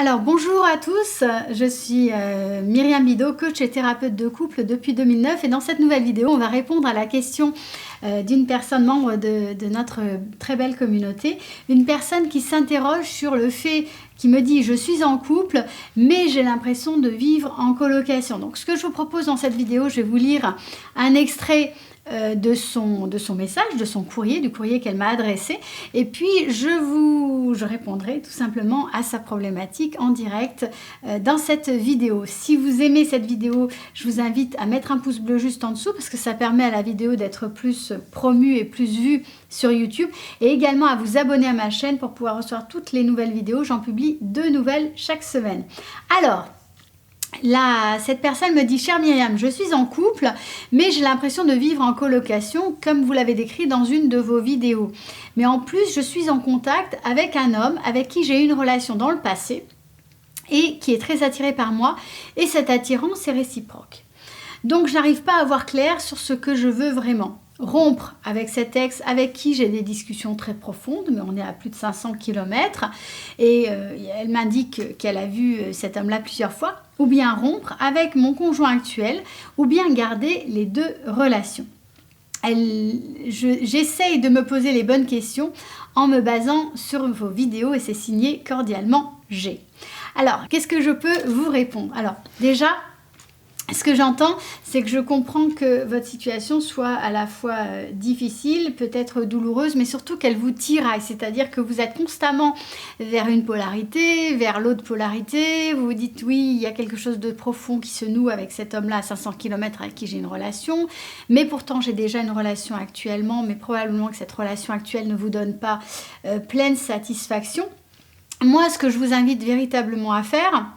Alors bonjour à tous, je suis Myriam Bidot, coach et thérapeute de couple depuis 2009 et dans cette nouvelle vidéo on va répondre à la question d'une personne membre de notre très belle communauté, une personne qui s'interroge sur le fait, qui me dit je suis en couple mais j'ai l'impression de vivre en colocation. Donc ce que je vous propose dans cette vidéo, je vais vous lire un extrait de son message, de son courrier, du courrier qu'elle m'a adressé, et puis je répondrai tout simplement à sa problématique en direct dans cette vidéo. Si vous aimez cette vidéo, je vous invite à mettre un pouce bleu juste en dessous parce que ça permet à la vidéo d'être plus promue et plus vue sur YouTube, et également à vous abonner à ma chaîne pour pouvoir recevoir toutes les nouvelles vidéos. J'en publie 2 nouvelles chaque semaine. Alors, cette personne me dit: chère Myriam, je suis en couple, mais j'ai l'impression de vivre en colocation, comme vous l'avez décrit dans une de vos vidéos. Mais en plus, je suis en contact avec un homme avec qui j'ai eu une relation dans le passé et qui est très attiré par moi, et cette attirance est réciproque. Donc, je n'arrive pas à voir clair sur ce que je veux vraiment. Rompre avec cet ex avec qui j'ai des discussions très profondes, mais on est à plus de 500 km, et elle m'indique qu'elle a vu cet homme-là plusieurs fois, ou bien rompre avec mon conjoint actuel, ou bien garder les 2 relations. J'essaye de me poser les bonnes questions en me basant sur vos vidéos, et c'est signé cordialement G. Alors, qu'est-ce que je peux vous répondre? Alors, déjà, ce que j'entends, c'est que je comprends que votre situation soit à la fois difficile, peut-être douloureuse, mais surtout qu'elle vous tiraille. C'est-à-dire que vous êtes constamment vers une polarité, vers l'autre polarité. Vous vous dites, oui, il y a quelque chose de profond qui se noue avec cet homme-là à 500 km avec qui j'ai une relation. Mais pourtant, j'ai déjà une relation actuellement, mais probablement que cette relation actuelle ne vous donne pas pleine satisfaction. Moi, ce que je vous invite véritablement à faire,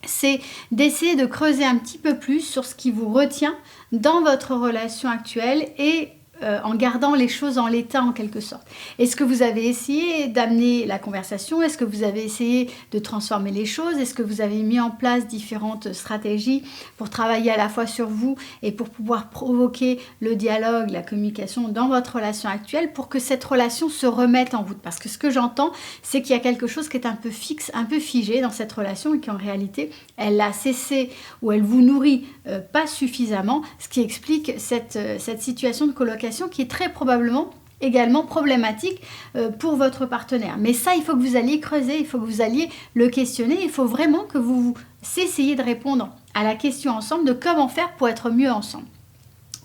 c'est d'essayer de creuser un petit peu plus sur ce qui vous retient dans votre relation actuelle et en gardant les choses en l'état en quelque sorte. Est-ce que vous avez essayé d'amener la conversation? Est-ce que vous avez essayé de transformer les choses? Est-ce que vous avez mis en place différentes stratégies pour travailler à la fois sur vous et pour pouvoir provoquer le dialogue, la communication dans votre relation actuelle pour que cette relation se remette en route? Parce que ce que j'entends, c'est qu'il y a quelque chose qui est un peu fixe, un peu figé dans cette relation et qu'en réalité, elle a cessé ou elle vous nourrit pas suffisamment, ce qui explique cette situation de colocation qui est très probablement également problématique pour votre partenaire. Mais ça, il faut que vous alliez creuser, il faut que vous alliez le questionner, il faut vraiment que vous essayiez de répondre à la question ensemble de comment faire pour être mieux ensemble.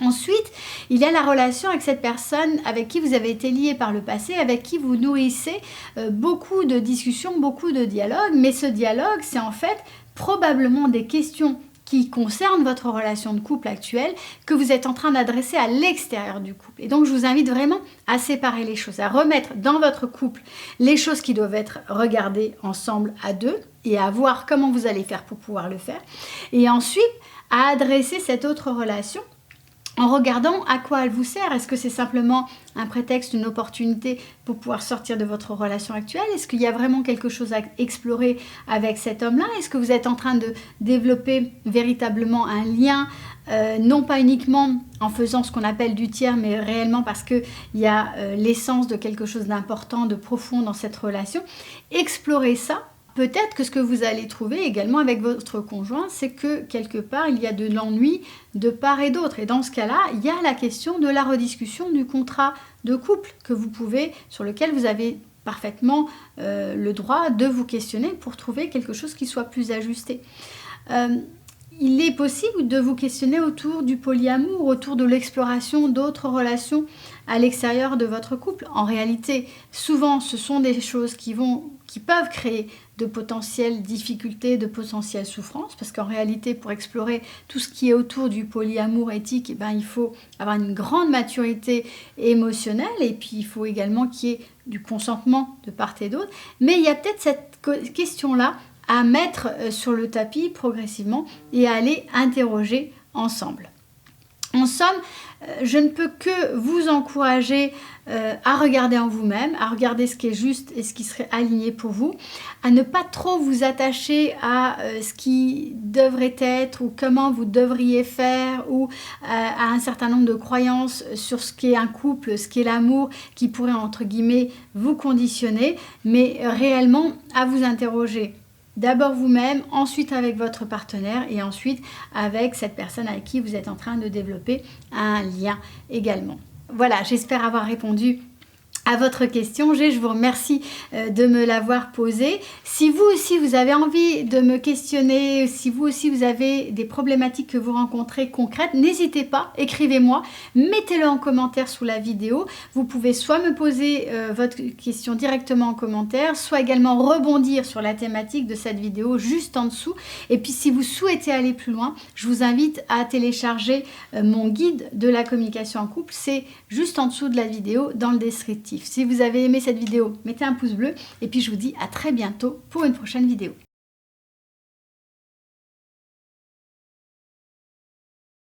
Ensuite, il y a la relation avec cette personne avec qui vous avez été lié par le passé, avec qui vous nourrissez beaucoup de discussions, beaucoup de dialogues, mais ce dialogue, c'est en fait probablement des questions qui concerne votre relation de couple actuelle que vous êtes en train d'adresser à l'extérieur du couple. Et donc, je vous invite vraiment à séparer les choses, à remettre dans votre couple les choses qui doivent être regardées ensemble à 2 et à voir comment vous allez faire pour pouvoir le faire. Et ensuite, à adresser cette autre relation en regardant à quoi elle vous sert. Est-ce que c'est simplement un prétexte, une opportunité pour pouvoir sortir de votre relation actuelle? Est-ce qu'il y a vraiment quelque chose à explorer avec cet homme-là? Est-ce que vous êtes en train de développer véritablement un lien, non pas uniquement en faisant ce qu'on appelle du tiers, mais réellement parce qu'il y a l'essence de quelque chose d'important, de profond dans cette relation? Explorez ça. Peut-être que ce que vous allez trouver également avec votre conjoint, c'est que quelque part, il y a de l'ennui de part et d'autre. Et dans ce cas-là, il y a la question de la rediscussion du contrat de couple sur lequel vous avez parfaitement le droit de vous questionner pour trouver quelque chose qui soit plus ajusté. Il est possible de vous questionner autour du polyamour, autour de l'exploration d'autres relations à l'extérieur de votre couple. En réalité, souvent, ce sont des choses qui peuvent créer de potentielles difficultés, de potentielles souffrances, parce qu'en réalité, pour explorer tout ce qui est autour du polyamour éthique, il faut avoir une grande maturité émotionnelle, et puis il faut également qu'il y ait du consentement de part et d'autre. Mais il y a peut-être cette question-là à mettre sur le tapis progressivement et à aller interroger ensemble. En somme, je ne peux que vous encourager à regarder en vous-même, à regarder ce qui est juste et ce qui serait aligné pour vous, à ne pas trop vous attacher à ce qui devrait être ou comment vous devriez faire ou à un certain nombre de croyances sur ce qu'est un couple, ce qu'est l'amour qui pourrait entre guillemets vous conditionner, mais réellement à vous interroger d'abord vous-même, ensuite avec votre partenaire et ensuite avec cette personne avec qui vous êtes en train de développer un lien également. Voilà, j'espère avoir répondu à votre question. Je vous remercie de me l'avoir posée. Si vous aussi vous avez envie de me questionner, si vous aussi vous avez des problématiques que vous rencontrez concrètes, n'hésitez pas, écrivez-moi, mettez-le en commentaire sous la vidéo. Vous pouvez soit me poser votre question directement en commentaire, soit également rebondir sur la thématique de cette vidéo juste en dessous. Et puis si vous souhaitez aller plus loin, je vous invite à télécharger mon guide de la communication en couple. C'est juste en dessous de la vidéo dans le descriptif. Si vous avez aimé cette vidéo, mettez un pouce bleu et puis je vous dis à très bientôt pour une prochaine vidéo.